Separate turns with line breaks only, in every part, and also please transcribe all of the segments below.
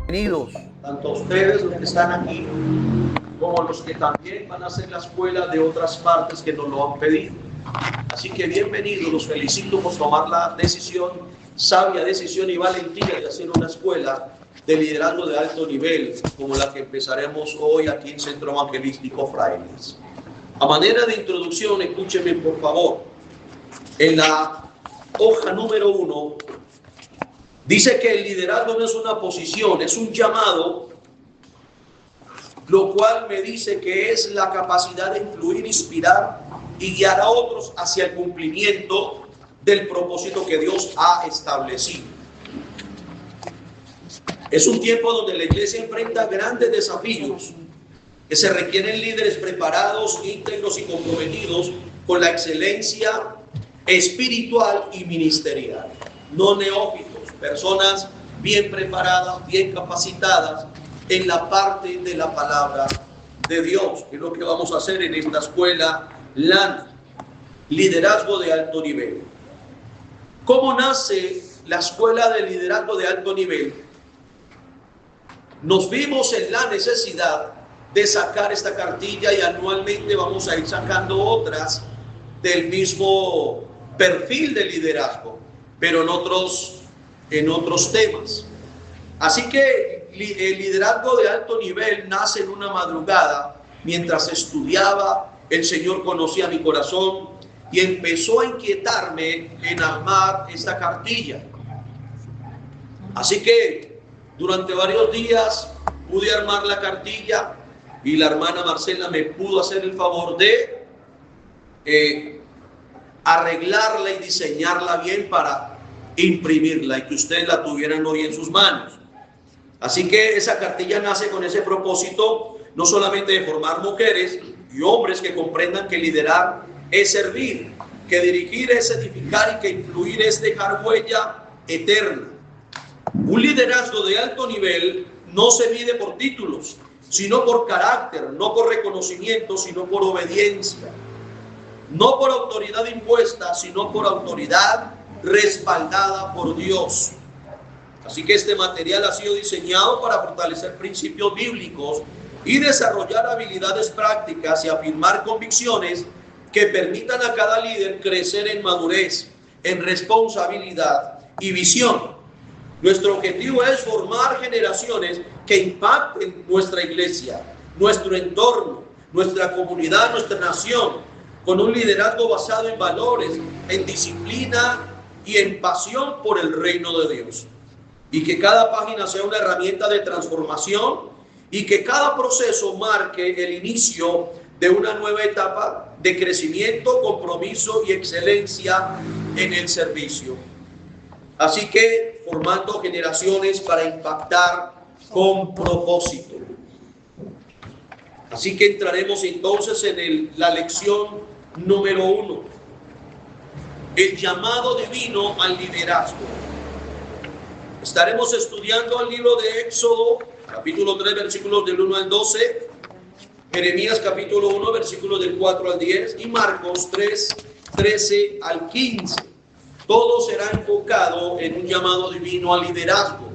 Bienvenidos.
Tanto ustedes los que están aquí como los que también van a hacer la escuela de otras partes que nos lo han pedido. Así que bienvenidos, los felicito por tomar la decisión, sabia decisión y valentía de hacer una escuela de liderazgo de alto nivel como la que empezaremos hoy aquí en Centro Evangelístico Frailes. A manera de introducción, escúchenme por favor. En la hoja número 1 dice que el liderazgo no es una posición, es un llamado, lo cual me dice que es la capacidad de influir, inspirar y guiar a otros hacia el cumplimiento del propósito que Dios ha establecido. Es un tiempo donde la iglesia enfrenta grandes desafíos, que se requieren líderes preparados, íntegros y comprometidos con la excelencia espiritual y ministerial. No neófitos, personas bien preparadas, bien capacitadas en la parte de la palabra de Dios, que es lo que vamos a hacer en esta escuela LAN, liderazgo de alto nivel. ¿Cómo nace la escuela de liderazgo de alto nivel? Nos vimos en la necesidad de sacar esta cartilla y anualmente vamos a ir sacando otras del mismo perfil de liderazgo, pero en otros temas. Así que el liderazgo de alto nivel nace en una madrugada. Mientras estudiaba, el Señor conocía mi corazón y empezó a inquietarme en armar esta cartilla. Así que durante varios días pude armar la cartilla y la hermana Marcela me pudo hacer el favor de arreglarla y diseñarla bien para imprimirla y que ustedes la tuvieran hoy en sus manos. Así que esa cartilla nace con ese propósito, no solamente de formar mujeres y hombres que comprendan que liderar es servir, que dirigir es edificar y que influir es dejar huella eterna. Un liderazgo de alto nivel no se mide por títulos, sino por carácter, no por reconocimiento, sino por obediencia. No por autoridad impuesta, sino por autoridad respaldada por Dios. Así que este material ha sido diseñado para fortalecer principios bíblicos y desarrollar habilidades prácticas y afirmar convicciones que permitan a cada líder crecer en madurez, en responsabilidad y visión. Nuestro objetivo es formar generaciones que impacten nuestra iglesia, nuestro entorno, nuestra comunidad, nuestra nación, con un liderazgo basado en valores, en disciplina y en pasión por el reino de Dios. Y que cada página sea una herramienta de transformación y que cada proceso marque el inicio de una nueva etapa de crecimiento, compromiso y excelencia en el servicio. Así que formando generaciones para impactar con propósito. Así que entraremos entonces en la lección número 1. El llamado divino al liderazgo. Estaremos estudiando el libro de Éxodo, capítulo 3, versículos del 1 al 12, Jeremías capítulo 1, versículos del 4 al 10 y Marcos 3, 13 al 15. Todo será enfocado en un llamado divino al liderazgo,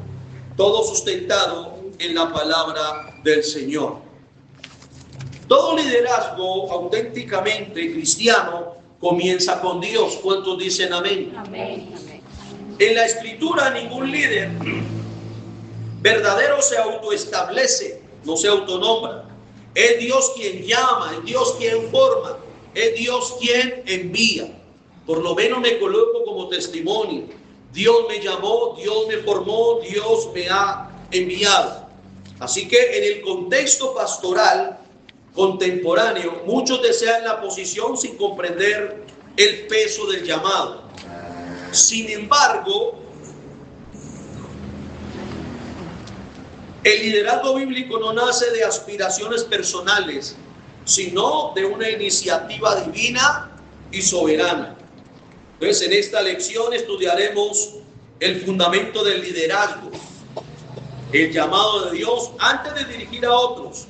todo sustentado en la palabra del Señor. Todo liderazgo auténticamente cristiano comienza con Dios. ¿Cuántos dicen amén?
Amén. Amén.
En la Escritura ningún líder verdadero se autoestablece, no se autonombra. Es Dios quien llama, es Dios quien forma, es Dios quien envía. Por lo menos me coloco como testimonio. Dios me llamó, Dios me formó, Dios me ha enviado. Así que en el contexto pastoral contemporáneo, muchos desean la posición sin comprender el peso del llamado. Sin embargo, el liderazgo bíblico no nace de aspiraciones personales, sino de una iniciativa divina y soberana. Entonces, en esta lección estudiaremos el fundamento del liderazgo, el llamado de Dios antes de dirigir a otros.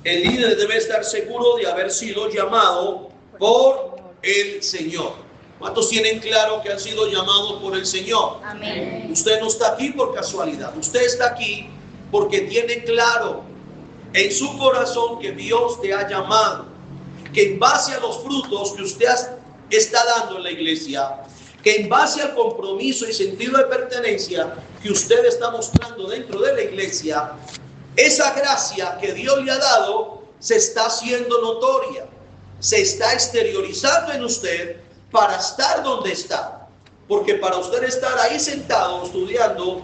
El líder debe estar seguro de haber sido llamado por el Señor. ¿Cuántos tienen claro que han sido llamados por el Señor?
Amén.
Usted no está aquí por casualidad. Usted está aquí porque tiene claro en su corazón que Dios te ha llamado, que en base a los frutos que usted está dando en la iglesia, que en base al compromiso y sentido de pertenencia que usted está mostrando dentro de la iglesia, esa gracia que Dios le ha dado se está haciendo notoria, se está exteriorizando en usted para estar donde está. Porque para usted estar ahí sentado estudiando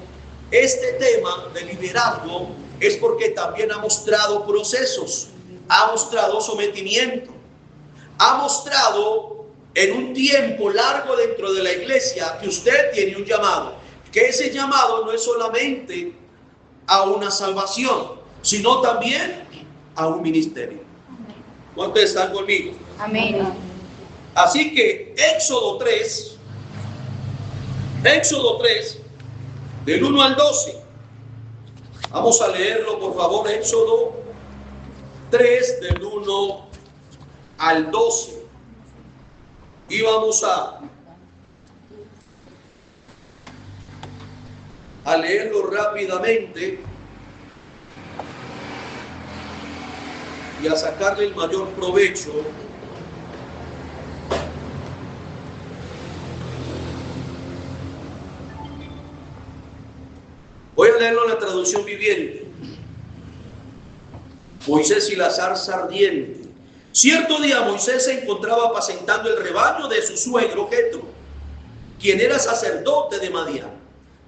este tema de liderazgo es porque también ha mostrado procesos, ha mostrado sometimiento, ha mostrado en un tiempo largo dentro de la iglesia que usted tiene un llamado, que ese llamado no es solamente a una salvación, sino también a un ministerio. ¿Cuántos están conmigo?
Amén.
Así que Éxodo 3, del 1 al 12. Vamos a leerlo, por favor. Éxodo 3, del 1 al 12. Y vamos a leerlo rápidamente y a sacarle el mayor provecho. Voy a leerlo en la traducción viviente. Moisés y la zarza ardiente. Cierto día Moisés se encontraba apacentando el rebaño de su suegro Jetro, quien era sacerdote de Madián.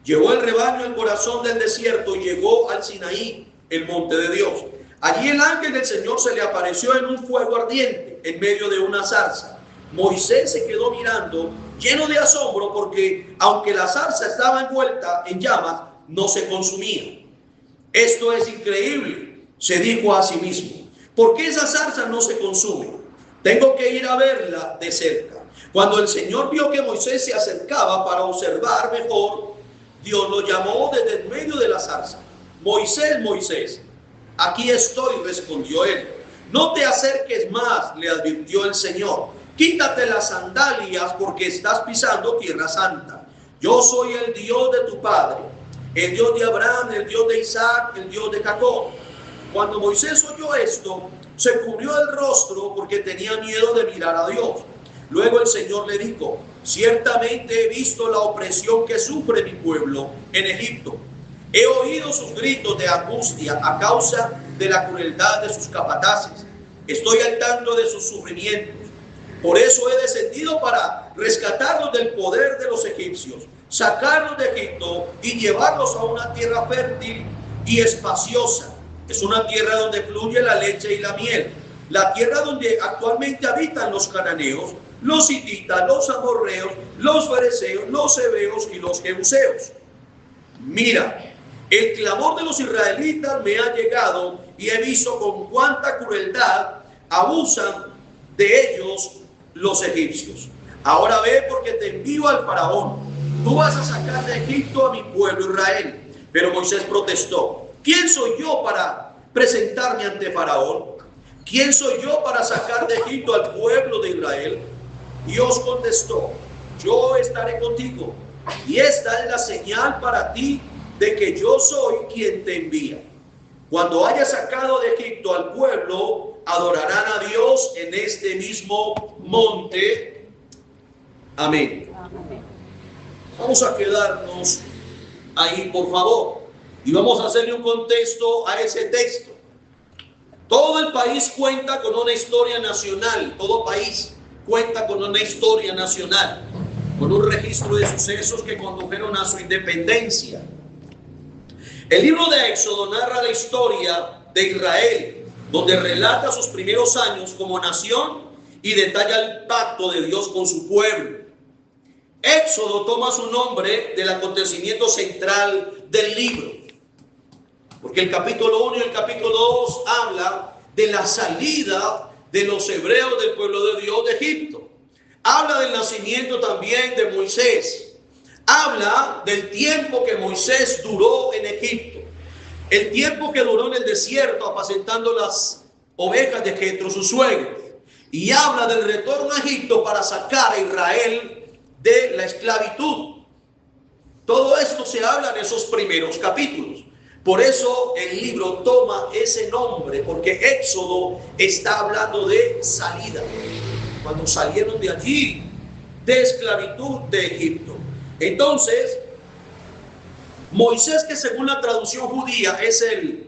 Llevó el rebaño al corazón del desierto y llegó al Sinaí, el monte de Dios. Allí el ángel del Señor se le apareció en un fuego ardiente en medio de una zarza. Moisés se quedó mirando, lleno de asombro, porque aunque la zarza estaba envuelta en llamas, no se consumía. Esto es increíble, se dijo a sí mismo. ¿Por qué esa zarza no se consume? Tengo que ir a verla de cerca. Cuando el Señor vio que Moisés se acercaba para observar mejor, Dios lo llamó desde el medio de la zarza. Moisés, Moisés. Aquí estoy, respondió él. No te acerques más, le advirtió el Señor. Quítate las sandalias porque estás pisando tierra santa. Yo soy el Dios de tu padre, el Dios de Abraham, el Dios de Isaac, el Dios de Jacob. Cuando Moisés oyó esto, se cubrió el rostro porque tenía miedo de mirar a Dios. Luego el Señor le dijo: ciertamente he visto la opresión que sufre mi pueblo en Egipto. He oído sus gritos de angustia a causa de la crueldad de sus capataces. Estoy al tanto de sus sufrimientos. Por eso he descendido para rescatarlos del poder de los egipcios, sacarlos de Egipto y llevarlos a una tierra fértil y espaciosa. Es una tierra donde fluye la leche y la miel. La tierra donde actualmente habitan los cananeos, los hititas, los amorreos, los fereceos, los heveos y los jebuseos. Mira, el clamor de los israelitas me ha llegado y he visto con cuánta crueldad abusan de ellos los egipcios. Ahora ve, porque te envío al faraón. Tú vas a sacar de Egipto a mi pueblo Israel. Pero Moisés protestó: ¿quién soy yo para presentarme ante faraón? ¿Quién soy yo para sacar de Egipto al pueblo de Israel? Dios contestó: yo estaré contigo, y esta es la señal para ti de que yo soy quien te envía. Cuando haya sacado de Egipto al pueblo, adorarán a Dios en este mismo monte. Amén. Vamos a quedarnos ahí, por favor, y vamos a hacerle un contexto a ese texto. Todo el país cuenta con una historia nacional, todo país cuenta con una historia nacional, con un registro de sucesos que condujeron a su independencia. El libro de Éxodo narra la historia de Israel, donde relata sus primeros años como nación y detalla el pacto de Dios con su pueblo. Éxodo toma su nombre del acontecimiento central del libro, porque el capítulo 1 y el capítulo 2 habla de la salida de los hebreos del pueblo de Dios de Egipto. Habla del nacimiento también de Moisés. Habla del tiempo que Moisés duró en Egipto, el tiempo que duró en el desierto apacentando las ovejas de Jetro, su suegro. Y habla del retorno a Egipto para sacar a Israel de la esclavitud. Todo esto se habla en esos primeros capítulos. Por eso el libro toma ese nombre, porque Éxodo está hablando de salida. Cuando salieron de allí, de esclavitud de Egipto. Entonces, Moisés, que según la traducción judía es el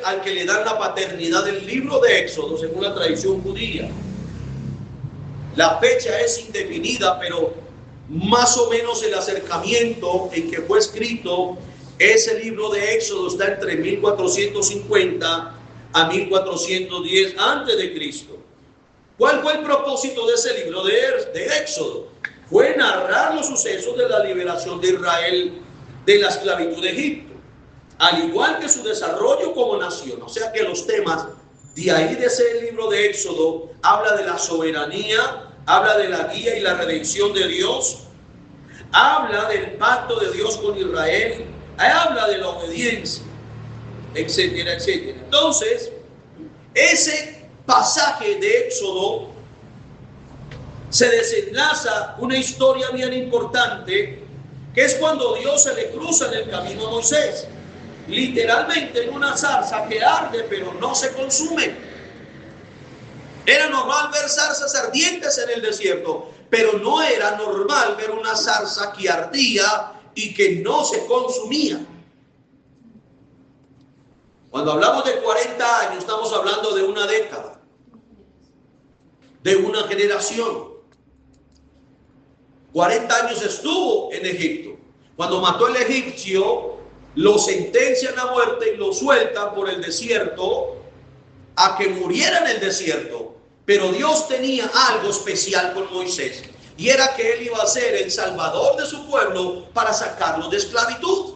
al que le dan la paternidad del libro de Éxodo, según la tradición judía. La fecha es indefinida, pero más o menos el acercamiento en que fue escrito ese libro de Éxodo está entre 1450 a 1410 antes de Cristo. ¿Cuál fue el propósito de ese libro de Éxodo? Fue narrar los sucesos de la liberación de Israel de la esclavitud de Egipto, al igual que su desarrollo como nación. O sea que los temas de ahí de ese libro de Éxodo habla de la soberanía, habla de la guía y la redención de Dios, habla del pacto de Dios con Israel, habla de la obediencia, etcétera, etcétera. Entonces, ese pasaje de Éxodo se desenlaza una historia bien importante, que es cuando Dios se le cruza en el camino a Moisés, literalmente en una zarza que arde pero no se consume. Era normal ver zarzas ardientes en el desierto, pero no era normal ver una zarza que ardía y que no se consumía. Cuando hablamos de 40 años, estamos hablando de una década, de una generación. 40 años estuvo en Egipto. Cuando mató al egipcio, lo sentencian a muerte y lo sueltan por el desierto a que muriera en el desierto. Pero Dios tenía algo especial con Moisés, y era que él iba a ser el salvador de su pueblo para sacarlo de esclavitud.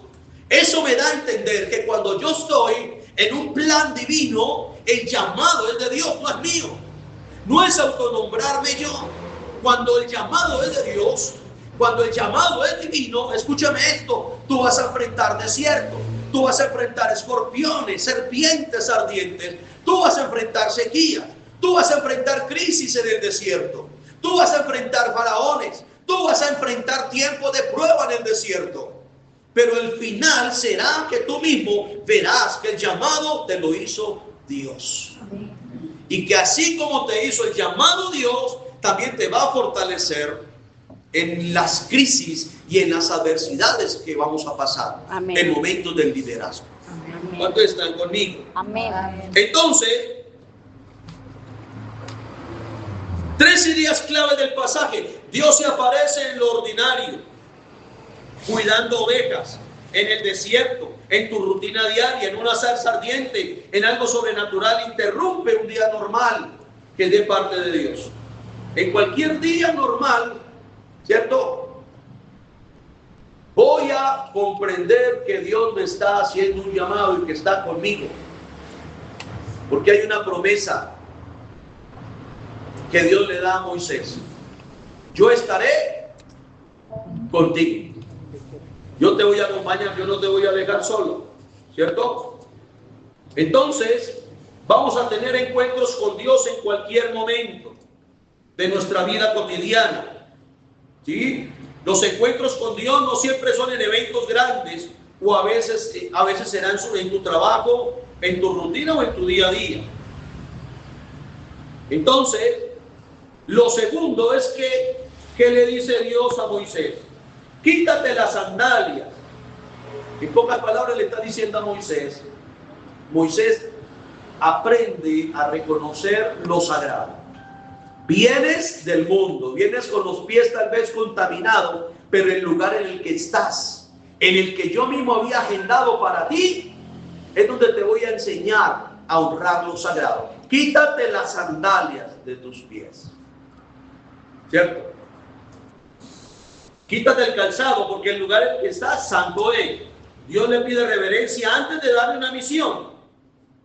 Eso me da a entender que cuando yo estoy en un plan divino, el llamado es de Dios, no es mío. No es autonombrarme yo. Cuando el llamado es de Dios, cuando el llamado es divino, escúchame esto, tú vas a enfrentar desiertos, tú vas a enfrentar escorpiones, serpientes ardientes, tú vas a enfrentar sequías, tú vas a enfrentar crisis en el desierto, tú vas a enfrentar faraones, tú vas a enfrentar tiempo de prueba en el desierto. Pero el final será que tú mismo verás que el llamado te lo hizo Dios. Y que así como te hizo el llamado Dios, también te va a fortalecer en las crisis y en las adversidades que vamos a pasar. Amén. En momentos del liderazgo. Amén. ¿Cuántos están conmigo? Amén. Entonces, 3 ideas clave del pasaje. Dios se aparece en lo ordinario, cuidando ovejas, en el desierto, en tu rutina diaria, en una zarza ardiente, en algo sobrenatural. Interrumpe un día normal que es de parte de Dios. En cualquier día normal, ¿cierto? Voy a comprender que Dios me está haciendo un llamado y que está conmigo, porque hay una promesa que Dios le da a Moisés: yo estaré contigo, yo te voy a acompañar, yo no te voy a dejar solo, ¿cierto? Entonces vamos a tener encuentros con Dios en cualquier momento de nuestra vida cotidiana, ¿sí? Los encuentros con Dios no siempre son en eventos grandes, o a veces serán en tu trabajo, en tu rutina o en tu día a día. Entonces, lo segundo es que le dice Dios a Moisés: quítate las sandalias. En pocas palabras le está diciendo a Moisés: Moisés, aprende a reconocer lo sagrado. Vienes del mundo, vienes con los pies tal vez contaminados, pero el lugar en el que estás, en el que yo mismo había agendado para ti, es donde te voy a enseñar a honrar lo sagrado. Quítate las sandalias de tus pies, ¿cierto? Quítate el calzado, porque el lugar en el que estás santo es. Dios le pide reverencia antes de darle una misión.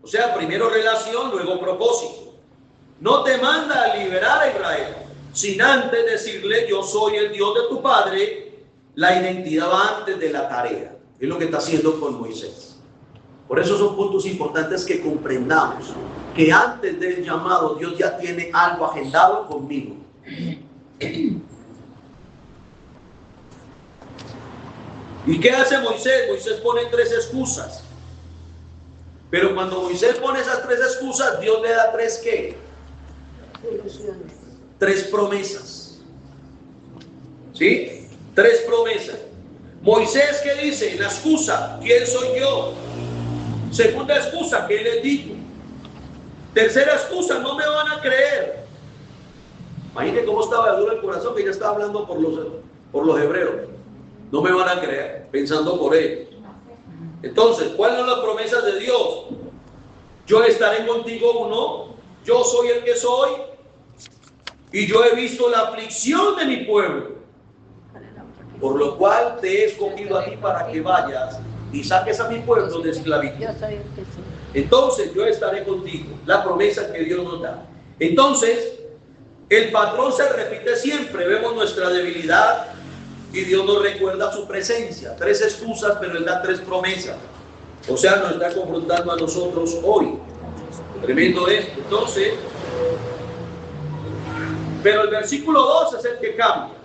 O sea, primero relación, luego propósito. No te manda a liberar a Israel sin antes decirle: yo soy el Dios de tu padre. La identidad va antes de la tarea. Es lo que está haciendo con Moisés. Por eso son puntos importantes que comprendamos, que antes del llamado Dios ya tiene algo agendado conmigo. ¿Y qué hace Moisés? Moisés pone 3 excusas. Pero cuando Moisés pone esas 3 excusas, Dios le da 3 ¿qué? 3 promesas. ¿Sí? 3 promesas. Moisés, ¿qué dice? La excusa, ¿quién soy yo? Segunda excusa, ¿qué les digo? Tercera excusa, no me van a creer. Imagínense cómo estaba de duro el corazón, que ya estaba hablando por los hebreos. No me van a creer, pensando por ellos. Entonces, ¿cuáles son las promesas de Dios? Yo estaré contigo, 1. Yo soy el que soy. Y yo he visto la aflicción de mi pueblo. Por lo cual te he escogido a ti para que vayas y saques a mi pueblo de esclavitud. Entonces yo estaré contigo. La promesa que Dios nos da. Entonces, el patrón se repite siempre. Vemos nuestra debilidad y Dios nos recuerda su presencia. 3 excusas, pero Él da 3 promesas. O sea, nos está confrontando a nosotros hoy. Tremendo esto. Entonces, pero el versículo 2 es el que cambia.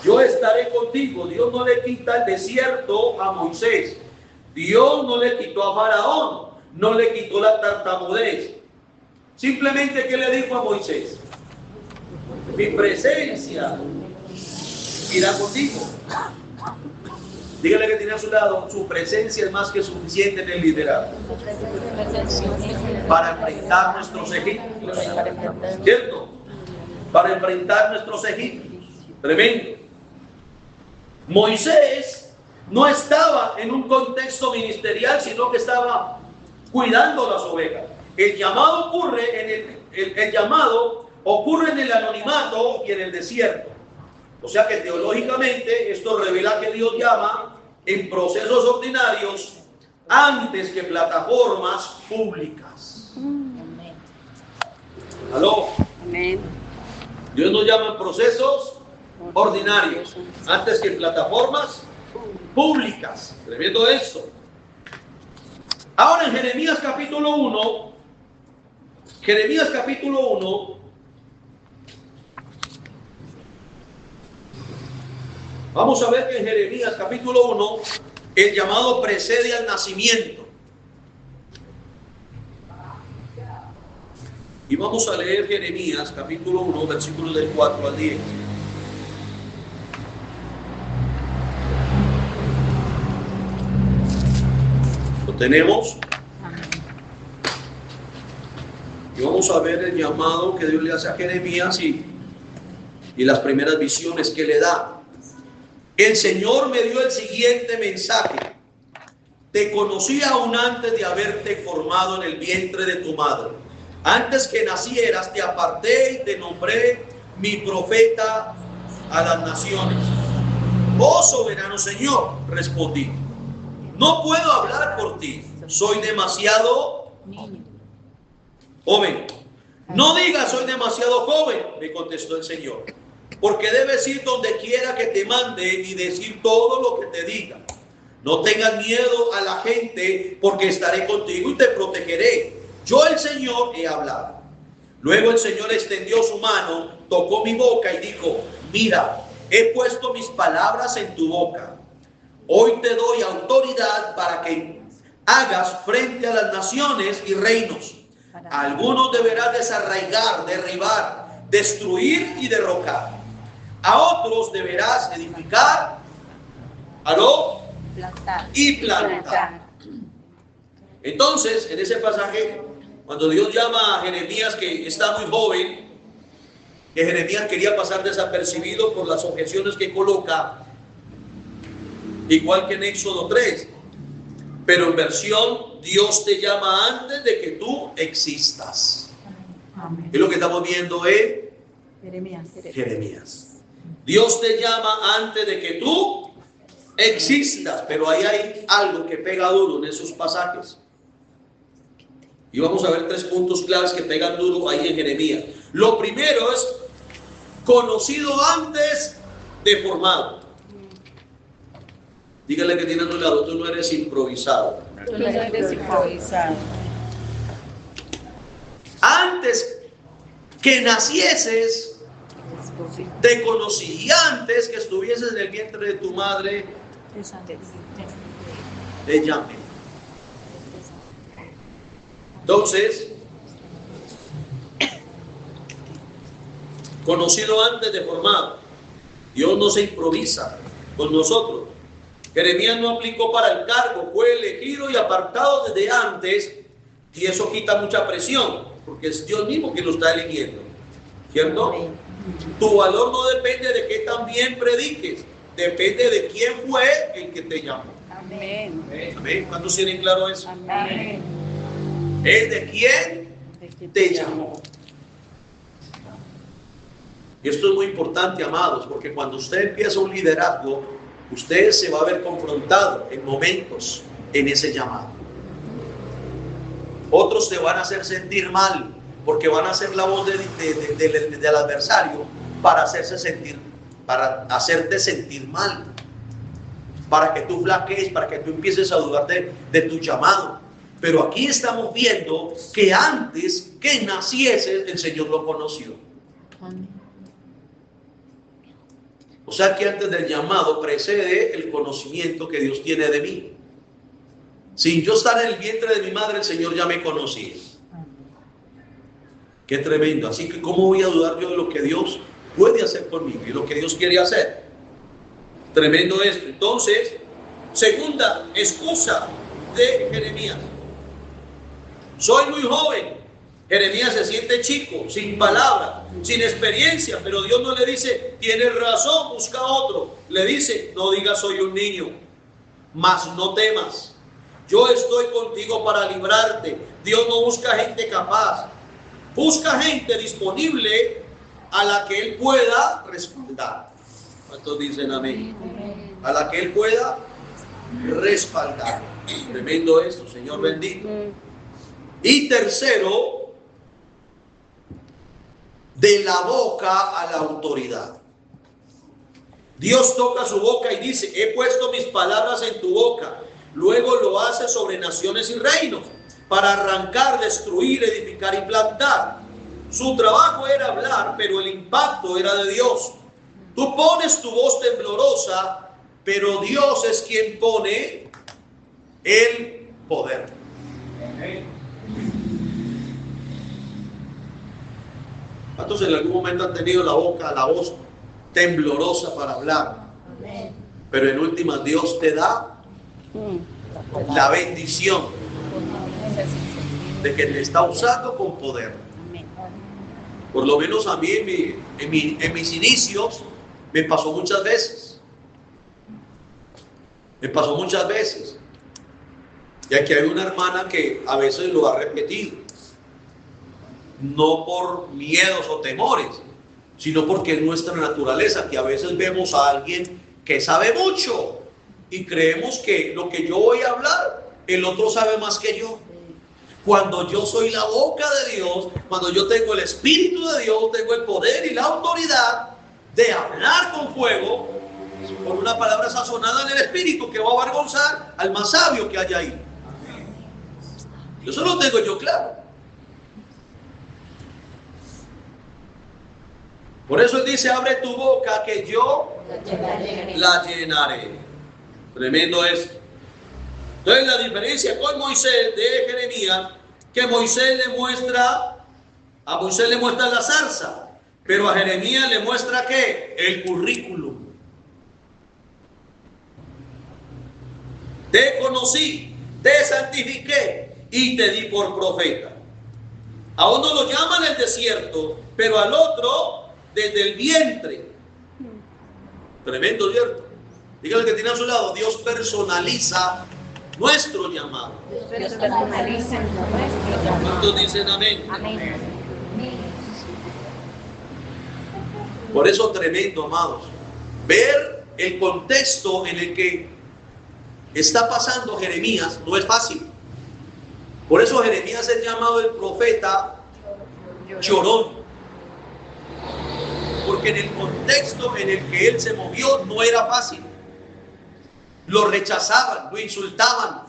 Yo estaré contigo. Dios no le quita el desierto a Moisés. Dios no le quitó a Faraón. No le quitó la tartamudez. Simplemente, ¿qué le dijo a Moisés? Mi presencia irá contigo. Dígale que tiene a su lado, su presencia es más que suficiente en el liderazgo para enfrentar nuestros egipcios. ¿Cierto? Para enfrentar nuestros egipcios. Tremendo. Moisés no estaba en un contexto ministerial, sino que estaba cuidando las ovejas. El llamado ocurre en el anonimato y en el desierto. O sea que teológicamente esto revela que Dios llama en procesos ordinarios antes que plataformas públicas. ¿Aló? Amén. Dios nos llama en procesos ordinarios antes que en plataformas públicas. Tremendo esto. Ahora en Jeremías capítulo 1, vamos a ver que en Jeremías capítulo 1 el llamado precede al nacimiento. Y vamos a leer Jeremías capítulo 1, versículos del 4 al 10. ¿Lo tenemos? Y vamos a ver el llamado que Dios le hace a Jeremías y las primeras visiones que le da. El Señor me dio el siguiente mensaje. Te conocí aún antes de haberte formado en el vientre de tu madre. Antes que nacieras te aparté y te nombré mi profeta a las naciones. Oh soberano Señor, respondí. No puedo hablar por ti. Soy demasiado joven. No digas soy demasiado joven, me contestó el Señor. Porque debes ir donde quiera que te mande y decir todo lo que te diga. No tengas miedo a la gente, porque estaré contigo y te protegeré. Yo, el Señor, he hablado. Luego el Señor extendió su mano, tocó mi boca y dijo: mira, he puesto mis palabras en tu boca. Hoy te doy autoridad para que hagas frente a las naciones y reinos. Algunos deberás desarraigar, derribar, destruir y derrocar. A otros deberás edificar, y plantar. Entonces, en ese pasaje, cuando Dios llama a Jeremías, que está muy joven, que Jeremías quería pasar desapercibido por las objeciones que coloca, igual que en Éxodo 3, pero en versión Dios te llama antes de que tú existas. Amén. Es lo que estamos viendo en Jeremías. Dios te llama antes de que tú existas, pero ahí hay algo que pega duro en esos pasajes. Y vamos a ver 3 puntos claves que pegan duro ahí en Jeremías. Lo primero es conocido antes de formado. Dígale que tiene a tu lado, tú no eres improvisado.
Tú no eres improvisado.
Antes que nacieses, te conocí. Y antes que estuvieses en el vientre de tu madre, te llame. Entonces, conocido antes de formado, Dios no se improvisa con nosotros. Jeremías no aplicó para el cargo, fue elegido y apartado desde antes, y eso quita mucha presión, porque es Dios mismo quien lo está eligiendo, ¿cierto? Tu valor no depende de que también prediques, depende de quién fue el que te llamó.
Amén.
Amén. ¿Cuántos tienen claro eso?
Amén.
Es de quién te llamó. Y esto es muy importante, amados, porque cuando usted empieza un liderazgo, usted se va a ver confrontado en momentos en ese llamado. Otros te van a hacer sentir mal, porque van a ser la voz del adversario para hacerte sentir mal, para que tú flaquees, para que tú empieces a dudar de tu llamado. Pero aquí estamos viendo que antes que nacieses, el Señor lo conoció. O sea que antes del llamado precede el conocimiento que Dios tiene de mí. Sin yo estar en el vientre de mi madre, el Señor ya me conocía. Qué tremendo. Así que ¿cómo voy a dudar yo de lo que Dios puede hacer conmigo y lo que Dios quiere hacer? Tremendo esto. Entonces, segunda excusa de Jeremías. Soy muy joven. Jeremías se siente chico, sin palabra, sin experiencia, pero Dios no le dice, tienes razón, busca otro. Le dice, no digas soy un niño, mas no temas. Yo estoy contigo para librarte. Dios no busca gente capaz, busca gente disponible a la que Él pueda respaldar. ¿Cuántos dicen amén? A la que Él pueda respaldar. Tremendo esto, Señor bendito. Y tercero, de la boca a la autoridad. Dios toca su boca y dice, he puesto mis palabras en tu boca. Luego lo hace sobre naciones y reinos, para arrancar, destruir, edificar y plantar. Su trabajo era hablar, pero el impacto era de Dios. Tú pones tu voz temblorosa, pero Dios es quien pone el poder. ¿Cuántos en algún momento han tenido la voz temblorosa para hablar? Pero en últimas Dios te da la bendición de que te está usando con poder. Por lo menos a mí en mis inicios me pasó muchas veces. Y aquí hay una hermana que a veces lo ha repetido. No por miedos o temores, sino porque es nuestra naturaleza, que a veces vemos a alguien que sabe mucho y creemos que lo que yo voy a hablar, el otro sabe más que yo. Cuando yo soy la boca de Dios, cuando yo tengo el Espíritu de Dios, tengo el poder y la autoridad de hablar con fuego, con una palabra sazonada en el Espíritu que va a avergonzar al más sabio que haya ahí. Eso lo tengo yo claro. Por eso Él dice, abre tu boca que yo la llenaré. Tremendo es. Entonces la diferencia con Moisés de Jeremías, que a Moisés le muestra la zarza, pero a Jeremías le muestra ¿qué? El currículum. Te conocí, te santifiqué y te di por profeta. A uno lo llaman el desierto, pero al otro desde el vientre. Tremendo, ¿cierto? Dígale que tiene a su lado, Dios personaliza nuestro llamado.
Dios personaliza nuestro llamado.
¿Cuántos dicen amén?
Amén.
Por eso tremendo, amados. Ver el contexto en el que está pasando Jeremías no es fácil. Por eso Jeremías es llamado el profeta llorón. Porque en el contexto en el que él se movió no era fácil. Lo rechazaban, lo insultaban,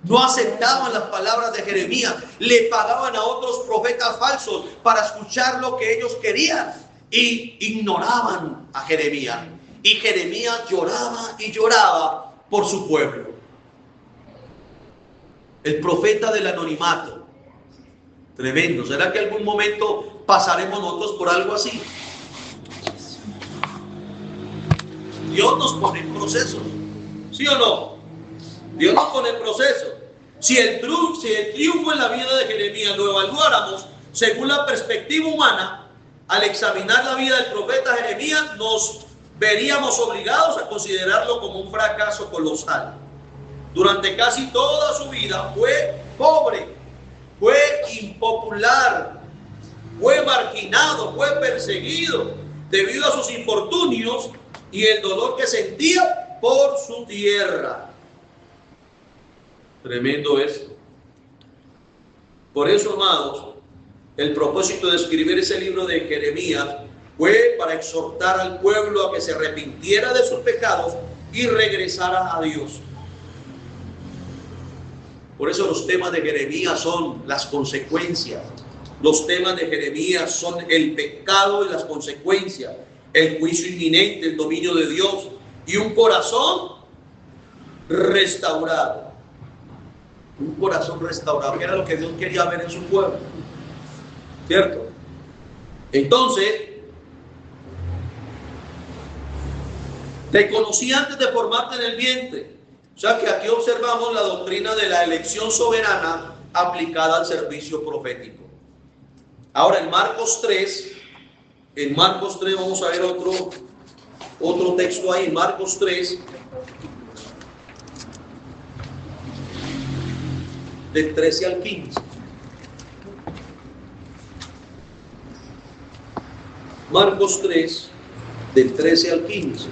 no aceptaban las palabras de Jeremías, le pagaban a otros profetas falsos para escuchar lo que ellos querían y ignoraban a Jeremías. Y Jeremías lloraba y lloraba por su pueblo. El profeta del anonimato. Tremendo. ¿Será que algún momento pasaremos nosotros por algo así? Dios nos pone en procesos, ¿sí o no? Dios nos pone en procesos. Si el triunfo en la vida de Jeremías lo evaluáramos según la perspectiva humana, al examinar la vida del profeta Jeremías, nos veríamos obligados a considerarlo como un fracaso colosal. Durante casi toda su vida fue pobre, fue impopular, fue marginado, fue perseguido debido a sus infortunios y el dolor que sentía por su tierra. Tremendo esto. Por eso, amados, el propósito de escribir ese libro de Jeremías fue para exhortar al pueblo a que se arrepintiera de sus pecados y regresara a Dios. Por eso los temas de Jeremías son las consecuencias. Los temas de Jeremías son el pecado y las consecuencias, el juicio inminente, el dominio de Dios y un corazón restaurado. Un corazón restaurado, que era lo que Dios quería ver en su pueblo. ¿Cierto? Entonces, te conocí antes de formarte en el vientre. O sea que aquí observamos la doctrina de la elección soberana aplicada al servicio profético. Ahora en Marcos 3 vamos a ver otro texto ahí, Marcos 3, del 13 al 15. Marcos 3, del 13 al 15.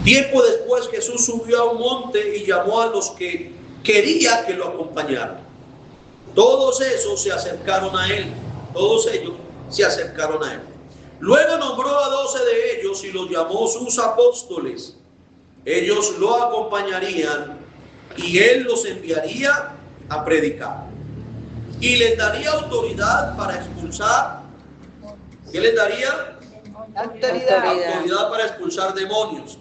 Tiempo después Jesús subió a un monte y llamó a los que quería que lo acompañaran. Todos esos se acercaron a él. Todos ellos se acercaron a él. Luego nombró a 12 de ellos y los llamó sus apóstoles. Ellos lo acompañarían y él los enviaría a predicar. Y les daría autoridad para expulsar. ¿Qué les daría? Autoridad para expulsar demonios.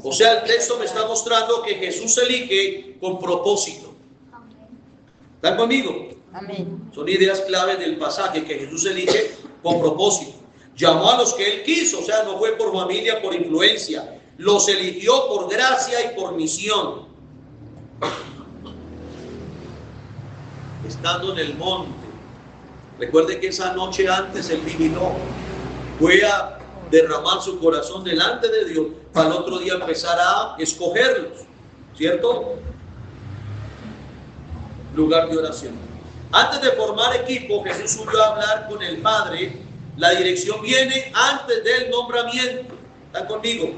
O sea, el texto me está mostrando que Jesús elige con propósito. ¿Están conmigo?
Amén.
Son ideas claves del pasaje, que Jesús elige con propósito. Llamó a los que él quiso, o sea, no fue por familia, por influencia. Los eligió por gracia y por misión. Estando en el monte. Recuerde que esa noche antes él vigiló. Fue a derramar su corazón delante de Dios para el otro día empezar a escogerlos, ¿cierto? Lugar de oración. Antes de formar equipo, Jesús subió a hablar con el Padre. La dirección viene antes del nombramiento. ¿Están conmigo?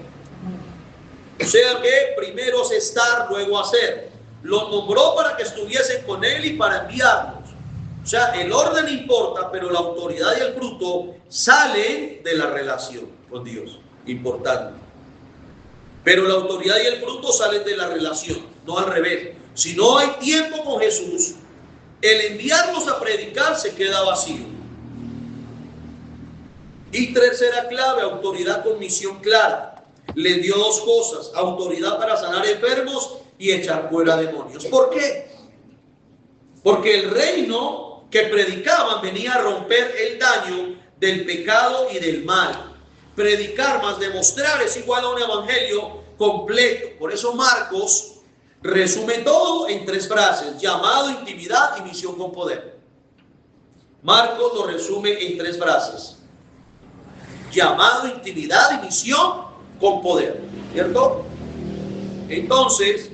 O sea que primero es estar, luego hacer. Los nombró para que estuviesen con él y para enviarlos. O sea, el orden importa, pero la autoridad y el fruto salen de la relación con Dios. Importante. Pero la autoridad y el fruto salen de la relación, no al revés. Si no hay tiempo con Jesús, el enviarlos a predicar se queda vacío. Y tercera clave, autoridad con misión clara. Le dio dos cosas: autoridad para sanar enfermos y echar fuera demonios. ¿Por qué? Porque el reino que predicaban venía a romper el daño del pecado y del mal. Predicar más demostrar es igual a un evangelio completo. Por eso Marcos resume todo en 3 frases: llamado, intimidad y misión con poder. Marcos lo resume en 3 frases: llamado, intimidad y misión con poder. ¿Cierto? Entonces,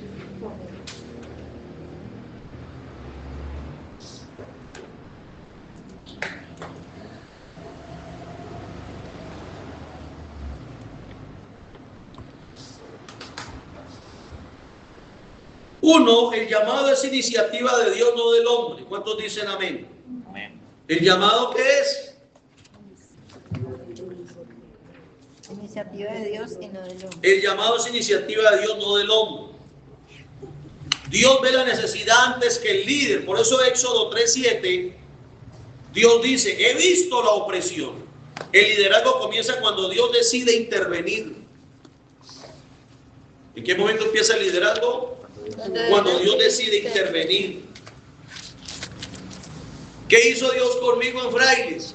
uno, el llamado es iniciativa de Dios, no del hombre. ¿Cuántos dicen amén?
Amén.
¿El llamado qué es?
Iniciativa de Dios y no del hombre.
El llamado es iniciativa de Dios, no del hombre. Dios ve la necesidad antes que el líder. Por eso Éxodo 3:7, Dios dice, he visto la opresión. El liderazgo comienza cuando Dios decide intervenir. ¿En qué momento empieza el liderazgo? Cuando Dios decide intervenir. ¿Qué hizo Dios conmigo en Frailes?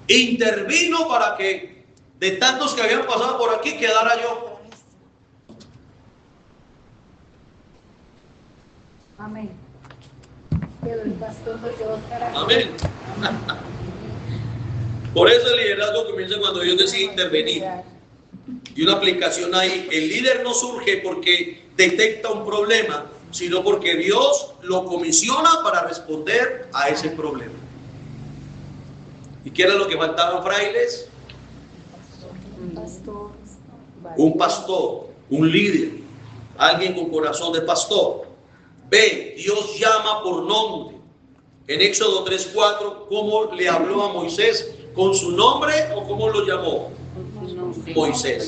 Intervino para que de tantos que habían pasado por aquí quedara yo.
Amén.
Amén. Por eso el liderazgo comienza cuando Dios decide intervenir. Y una aplicación ahí, el líder no surge porque detecta un problema, sino porque Dios lo comisiona para responder a ese problema. ¿Y qué era lo que faltaba en Frailes? Un pastor, un líder, alguien con corazón de pastor. B, Dios llama por nombre. En Éxodo 3:4, ¿cómo le habló a Moisés? ¿Con su nombre o cómo lo llamó? Moisés.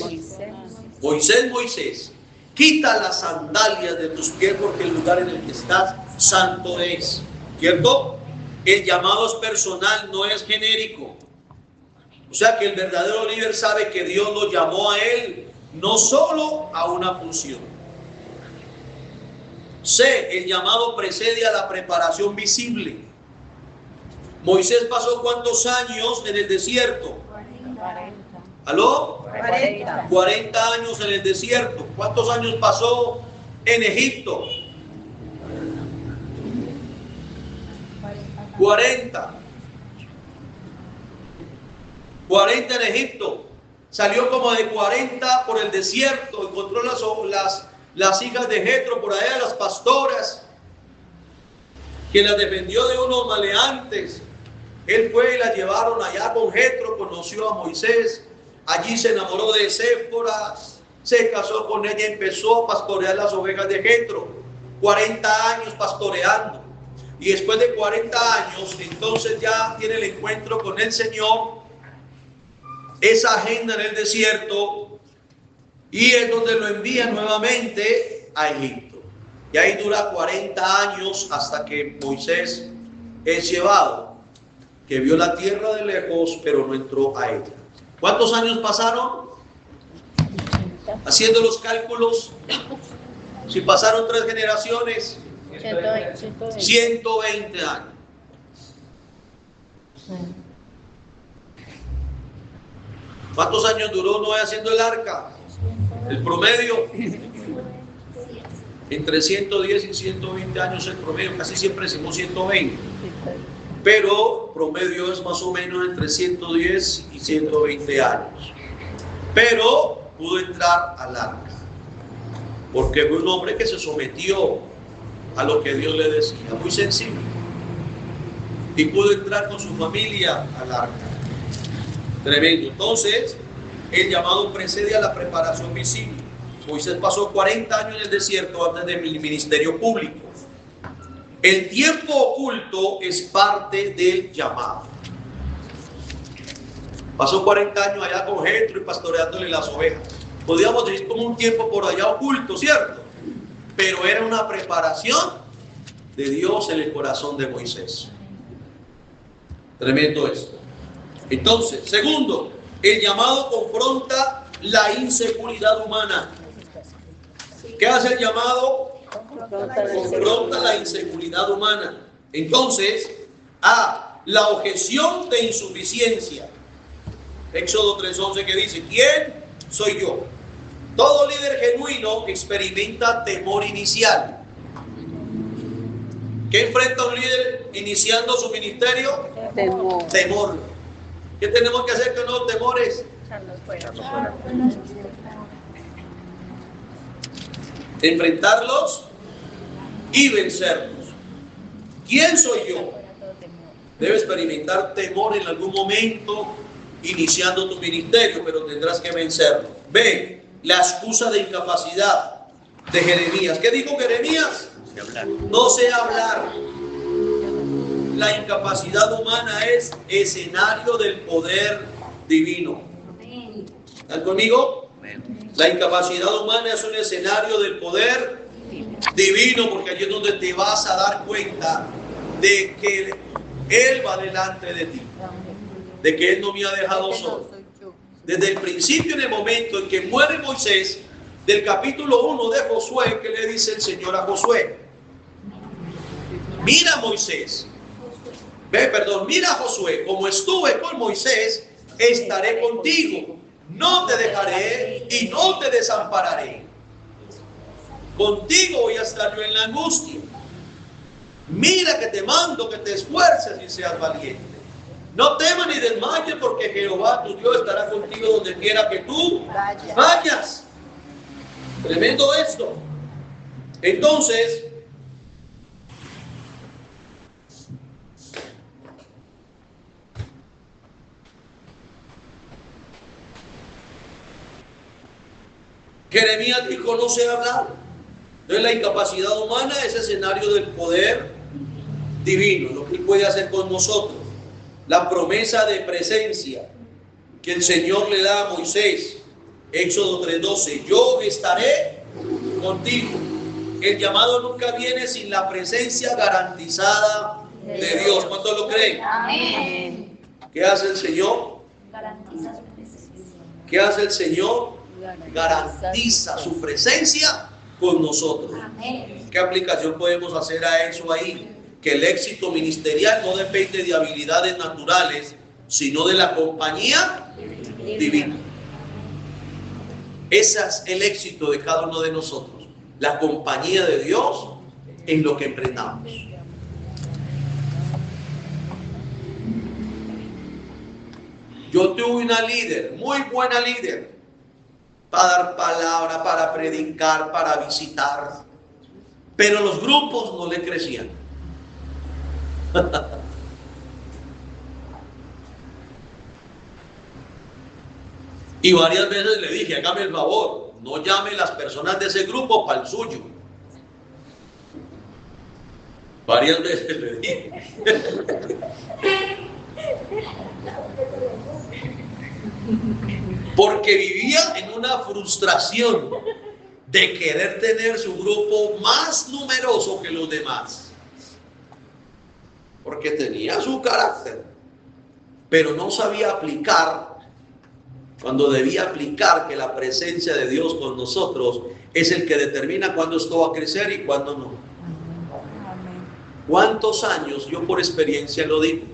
Moisés, Moisés, quita las sandalias de tus pies porque el lugar en el que estás santo es. ¿Cierto? El llamado es personal, no es genérico. O sea que el verdadero líder sabe que Dios lo llamó a él, no solo a una función. C, el llamado precede a la preparación visible. Moisés pasó ¿cuántos años en el desierto?
40.
¿Aló?
40.
40 años en el desierto. ¿Cuántos años pasó en Egipto? 40. 40 en Egipto. Salió como de 40 por el desierto. Encontró las hijas de Jetro por allá, las pastoras, que las defendió de unos maleantes. Él fue y las llevaron allá con Jetro, conoció a Moisés. Allí se enamoró de Séfora, se casó con ella y empezó a pastorear las ovejas de Jetro. 40 años pastoreando. Y después de 40 años, entonces ya tiene el encuentro con el Señor, esa agenda en el desierto, y es donde lo envía nuevamente a Egipto. Y ahí dura 40 años hasta que Moisés es llevado, que vio la tierra de lejos, pero no entró a ella. ¿Cuántos años pasaron? Haciendo los cálculos, si pasaron 3 generaciones, 120 años. ¿Cuántos años duró Noé haciendo el arca? El promedio, entre 110 y 120 años el promedio, casi siempre decimos 120. Pero promedio es más o menos entre 110 y 120 años. Pero pudo entrar al arca, porque fue un hombre que se sometió a lo que Dios le decía, muy sensible. Y pudo entrar con su familia al arca. Tremendo. Entonces, el llamado precede a la preparación visible. Moisés pasó 40 años en el desierto antes del ministerio público. El tiempo oculto es parte del llamado. Pasó 40 años allá con Jetro y pastoreándole las ovejas. Podríamos decir como un tiempo por allá oculto, ¿cierto? Pero era una preparación de Dios en el corazón de Moisés. Tremendo esto. Entonces, segundo, el llamado confronta la inseguridad humana. ¿Qué hace el llamado? Confronta la inseguridad humana. Entonces, A, la objeción de insuficiencia. Éxodo 3:11 que dice, ¿quién soy yo? Todo líder genuino experimenta temor inicial. ¿Qué enfrenta un líder iniciando su ministerio?
Temor.
Temor. ¿Qué tenemos que hacer con los temores? Enfrentarlos y vencerlos. ¿Quién soy yo? Debe experimentar temor en algún momento iniciando tu ministerio, pero tendrás que vencerlo. B, la excusa de incapacidad de Jeremías. ¿Qué dijo Jeremías? No sé hablar. La incapacidad humana es escenario del poder divino. ¿Están conmigo? La incapacidad humana es un escenario del poder divino, porque allí es donde te vas a dar cuenta de que Él va delante de ti, de que Él no me ha dejado solo. Desde el principio, en el momento en que muere Moisés, del capítulo 1 de Josué, que le dice el Señor a Josué: mira Moisés, mira Josué, como estuve con Moisés, estaré contigo, no te dejaré y no te desampararé. Contigo voy a estar yo en la angustia. Mira que te mando que te esfuerces y seas valiente. No temas ni desmayes, porque Jehová tu Dios estará contigo donde quiera que tú vayas. Tremendo esto. Entonces, Jeremías dijo: no sé hablar. Entonces, la incapacidad humana es escenario del poder divino, lo que Él puede hacer con nosotros. La promesa de presencia que el Señor le da a Moisés, Éxodo 3:12: yo estaré contigo. El llamado nunca viene sin la presencia garantizada de Dios. ¿Cuántos lo creen?
Amén.
¿Qué hace el Señor? ¿Qué hace el Señor? Garantiza su presencia con nosotros. ¿Qué aplicación podemos hacer a eso ahí? Que el éxito ministerial no depende de habilidades naturales, sino de la compañía divina. Ese es el éxito de cada uno de nosotros, la compañía de Dios en lo que emprendamos. Yo tuve una líder, muy buena líder, para dar palabra, para predicar, para visitar, pero los grupos no le crecían. Y varias veces le dije: hágame el favor, no llame las personas de ese grupo para el suyo. Varias veces le dije. Porque vivía en una frustración de querer tener su grupo más numeroso que los demás. Porque tenía su carácter, pero no sabía aplicar cuando debía aplicar que la presencia de Dios con nosotros es el que determina cuándo esto va a crecer y cuándo no. ¿Cuántos años, yo por experiencia lo digo,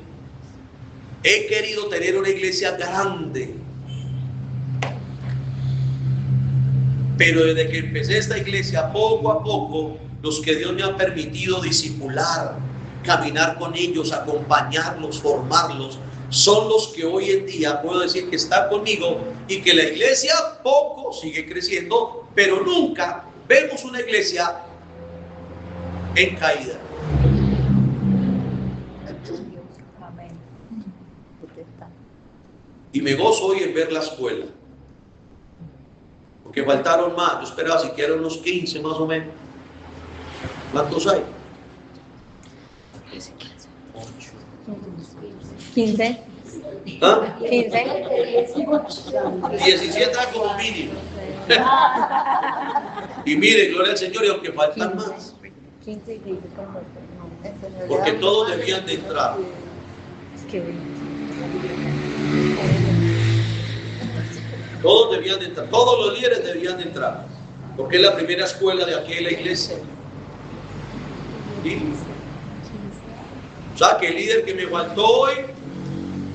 he querido tener una iglesia grande? Pero desde que empecé esta iglesia, poco a poco, los que Dios me ha permitido discipular, caminar con ellos, acompañarlos, formarlos, son los que hoy en día puedo decir que están conmigo, y que la iglesia poco sigue creciendo, pero nunca vemos una iglesia en caída. Y me gozo hoy en ver la escuela, porque faltaron más. Yo esperaba siquiera unos 15 más o menos. ¿Cuántos hay?
15.
¿Ah?
15.
17 como mínimo. Y mire, gloria al Señor, y aunque faltan más, porque todos debían de entrar. Todos debían de entrar, todos los líderes debían de entrar, porque es la primera escuela de aquí en la iglesia. ¿Sí? O sea, que el líder que me faltó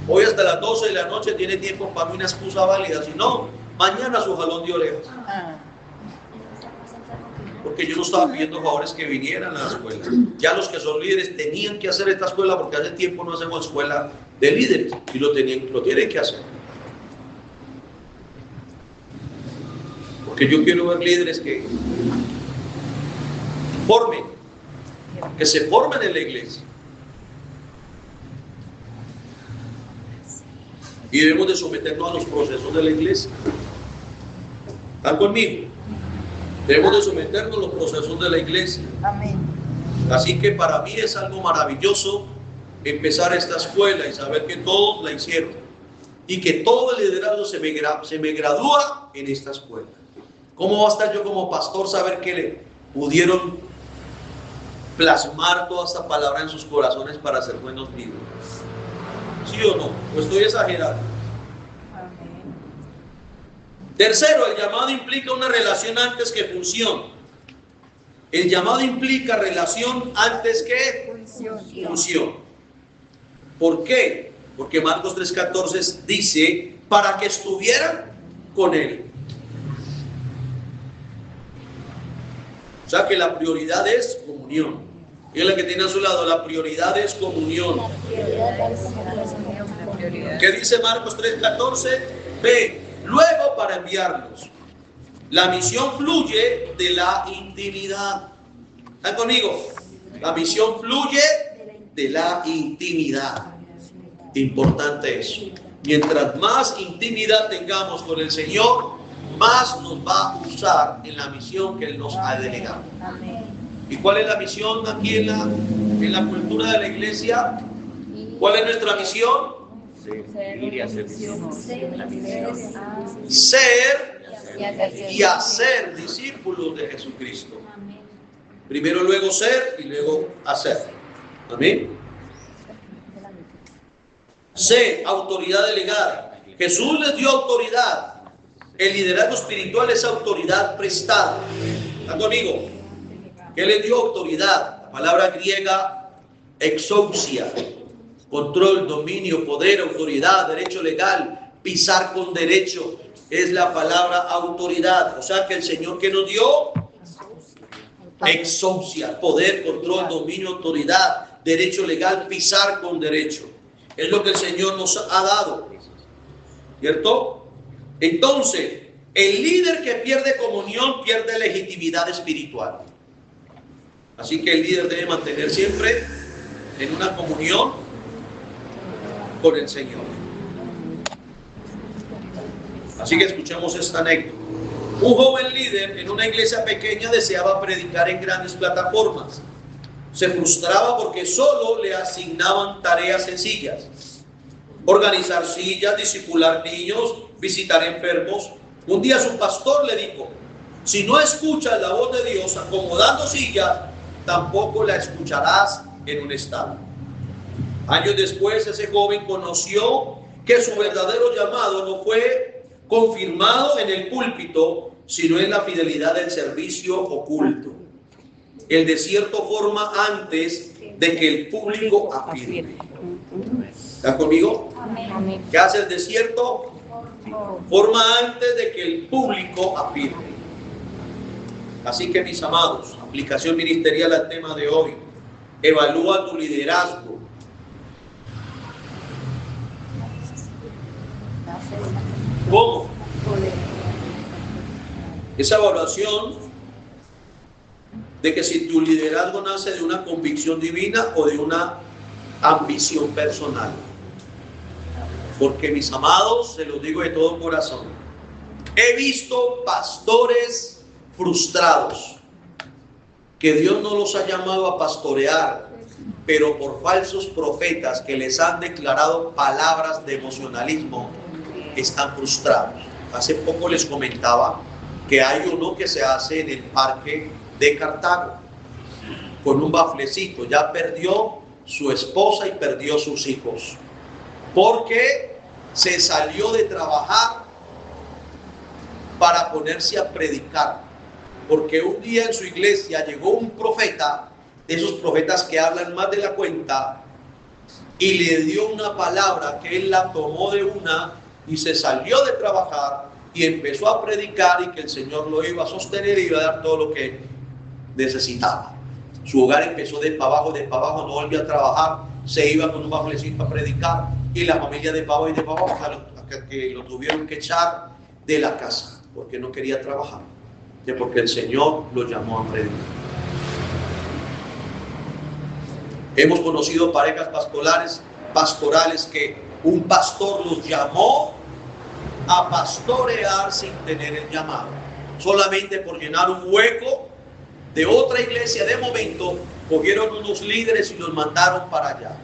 hoy hasta las 12 de la noche tiene tiempo para mí, una excusa válida. Si no, mañana su jalón de orejas. Porque yo no estaba pidiendo favores que vinieran a la escuela. Ya los que son líderes tenían que hacer esta escuela, porque hace tiempo no hacemos escuela de líderes, y lo tienen que hacer. Porque yo quiero ver líderes que se formen en la iglesia. Y debemos de someternos a los procesos de la iglesia. ¿Están conmigo? Debemos de someternos a los procesos de la iglesia.
Amén.
Así que para mí es algo maravilloso empezar esta escuela y saber que todos la hicieron. y que todo el liderazgo se me gradúa en esta escuela. ¿Cómo va a estar yo como pastor saber que le pudieron plasmar toda esta palabra en sus corazones para ser buenos líderes? ¿Sí o no? ¿O estoy exagerando? Tercero, el llamado implica una relación antes que función. El llamado implica relación antes que función. ¿Por qué? Porque Marcos 3:14 dice, para que estuvieran con él. O sea que la prioridad es comunión. Y es la que tiene a su lado, la prioridad es comunión. ¿Qué dice Marcos 3:14? Ve, luego para enviarlos. La misión fluye de la intimidad. ¿Están conmigo? La misión fluye de la intimidad. Importante eso. Mientras más intimidad tengamos con el Señor, más nos va a usar en la misión que Él nos ha delegado. ¿Y cuál es la misión aquí en la cultura de la iglesia? ¿Cuál es nuestra misión? Ser y hacer discípulos de Jesucristo. Primero, luego ser y luego hacer. Amén. C, autoridad delegada. Jesús les dio autoridad. El liderazgo espiritual es autoridad prestada. ¿Están conmigo? ¿Qué les dio autoridad? La palabra griega exousia. Control, dominio, poder, autoridad, derecho legal, pisar con derecho. Es la palabra autoridad. O sea que el Señor que nos dio exousia, poder, control, dominio, autoridad, derecho legal, pisar con derecho. Es lo que el Señor nos ha dado. ¿Cierto? Entonces, el líder que pierde comunión pierde legitimidad espiritual. Así que el líder debe mantener siempre en una comunión con el Señor. Así que escuchemos esta anécdota. Un joven líder en una iglesia pequeña deseaba predicar en grandes plataformas. Se frustraba porque solo le asignaban tareas sencillas: organizar sillas, discipular niños, visitar enfermos. Un día su pastor le dijo: si no escuchas la voz de Dios acomodando sillas, tampoco la escucharás en un estadio. Años después, ese joven conoció que su verdadero llamado no fue confirmado en el púlpito, sino en la fidelidad del servicio oculto. El desierto forma antes de que el público afirme. ¿Está conmigo?
Amén.
¿Qué hace el desierto? Forma antes de que el público afirme. Así que, mis amados, aplicación ministerial al tema de hoy. Evalúa tu liderazgo. ¿Cómo? Esa evaluación de que si tu liderazgo nace de una convicción divina o de una ambición personal. Porque, mis amados, se los digo de todo corazón, he visto pastores frustrados que Dios no los ha llamado a pastorear, pero por falsos profetas que les han declarado palabras de emocionalismo, están frustrados. Hace poco les comentaba que hay uno que se hace en el parque de Cartago con un baflecito. Ya perdió su esposa y perdió sus hijos porque se salió de trabajar para ponerse a predicar. Porque un día en su iglesia llegó un profeta, de esos profetas que hablan más de la cuenta, y le dio una palabra que él la tomó de una y se salió de trabajar y empezó a predicar, y que el Señor lo iba a sostener y iba a dar todo lo que necesitaba. Su hogar empezó de para abajo, no volvió a trabajar, se iba con un baflecito a predicar, y la familia de para abajo y de para abajo, hasta que lo tuvieron que echar de la casa porque no quería trabajar, porque el Señor lo llamó a predicar. Hemos conocido parejas pastorales que un pastor los llamó a pastorear sin tener el llamado, solamente por llenar un hueco de otra iglesia. De momento cogieron unos líderes y los mandaron para allá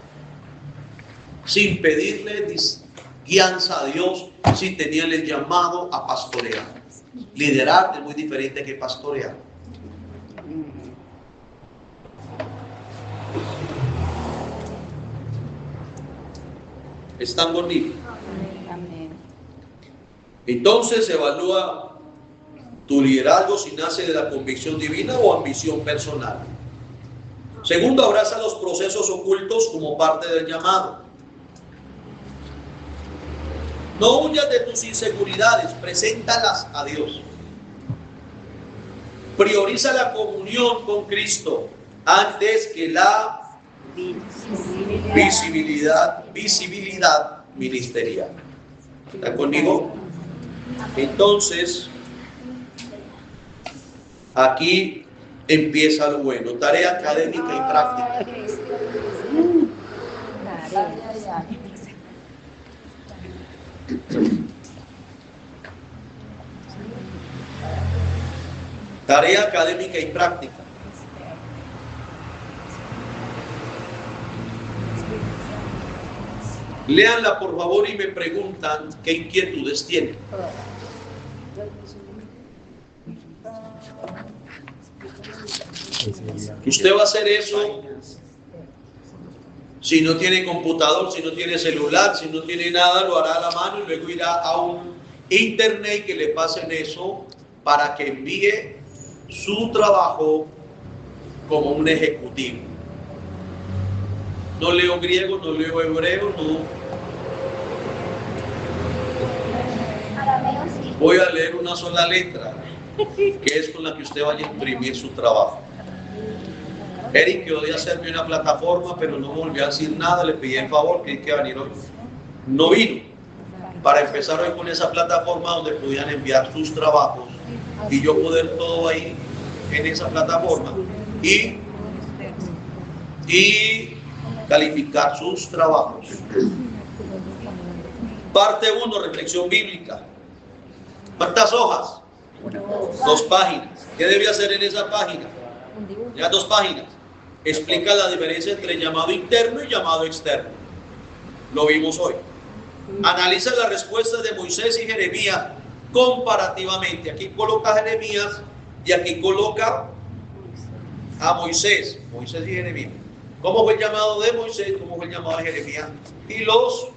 sin pedirles guianza a Dios, si tenían el llamado a pastorear. Liderar es muy diferente que pastorear. ¿Están conmigo?
Amén.
Entonces evalúa tu liderazgo si nace de la convicción divina o ambición personal. Segundo, abraza los procesos ocultos como parte del llamado. No huyas de tus inseguridades, preséntalas a Dios. Prioriza la comunión con Cristo antes que la visibilidad ministerial. ¿Está conmigo? Entonces, aquí empieza lo bueno. Tarea académica y práctica. Tarea académica y práctica. Léanla por favor y me preguntan qué inquietudes tienen. Usted va a hacer eso si no tiene computador, si no tiene celular, si no tiene nada, lo hará a la mano y luego irá a un internet que le pasen eso para que envíe su trabajo como un ejecutivo. No leo griego, no leo hebreo, no. Voy a leer una sola letra, que es con la que usted vaya a imprimir su trabajo. Eric quedó de hacerme una plataforma, pero no volvió a decir nada, le pedí en favor que hay que venir hoy. No vino. Para empezar hoy con esa plataforma donde podían enviar sus trabajos y yo poder todo ahí en esa plataforma y calificar sus trabajos. Parte 1, reflexión bíblica. ¿Cuántas hojas? 2 páginas. ¿Qué debe hacer en esa página? Ya 2 páginas. Explica la diferencia entre llamado interno y llamado externo. Lo vimos hoy. Analiza las respuestas de Moisés y Jeremías comparativamente. Aquí coloca a Jeremías y aquí coloca a Moisés. Moisés y Jeremías. ¿Cómo fue el llamado de Moisés? ¿Cómo fue el llamado de Jeremías? Y los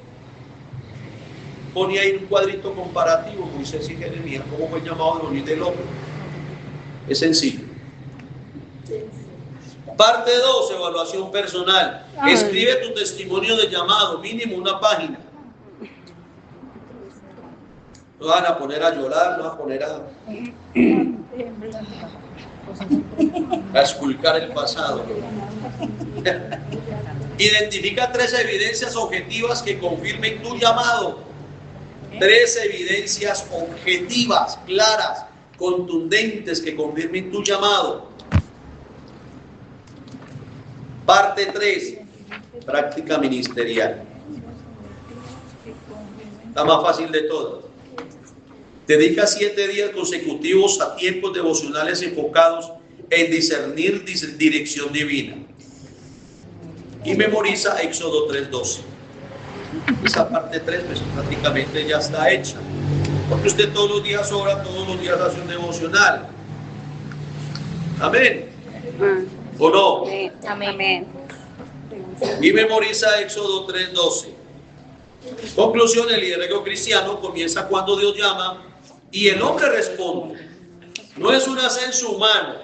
ponía ahí un cuadrito comparativo, Moisés y Jeremías. ¿Cómo fue el llamado de uno y del otro? Es sencillo. Parte 2, evaluación personal. Escribe tu testimonio de llamado, mínimo una página. No van a poner a llorar, no van a poner a esculcar el pasado. Identifica 3 evidencias objetivas que confirmen tu llamado. 3 evidencias objetivas, claras, contundentes que confirmen tu llamado. Parte 3, práctica ministerial. La más fácil de todas. Dedica 7 días consecutivos a tiempos devocionales enfocados en discernir dirección divina. Y memoriza Éxodo 3:12. Esa parte 3 pues, prácticamente ya está hecha. Porque usted todos los días ora, todos los días hace un devocional. Amén. ¿O no?
Amén.
Y memoriza Éxodo 3:12. Conclusión, el liderazgo cristiano comienza cuando Dios llama y el hombre responde. No es un ascenso humano,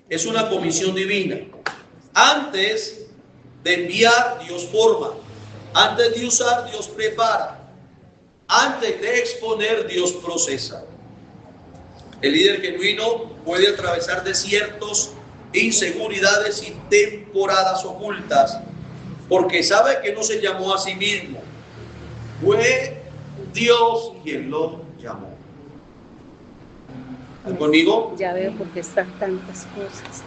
es una comisión divina. Antes de enviar, Dios forma. Antes de usar, Dios prepara. Antes de exponer, Dios procesa. El líder genuino puede atravesar desiertos, inseguridades y temporadas ocultas, porque sabe que no se llamó a sí mismo. Fue Dios quien lo llamó. ¿Están conmigo?
Ya veo por qué están tantas cosas.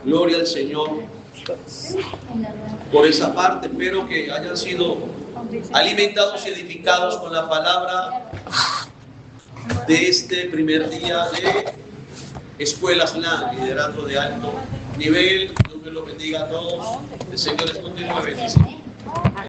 Gloria al Señor por esa parte. Espero que hayan sido alimentados y edificados con la palabra de este primer día de Escuela SLAM, liderazgo de alto nivel. Dios me lo bendiga a todos. El Señor les continúe bendiciendo.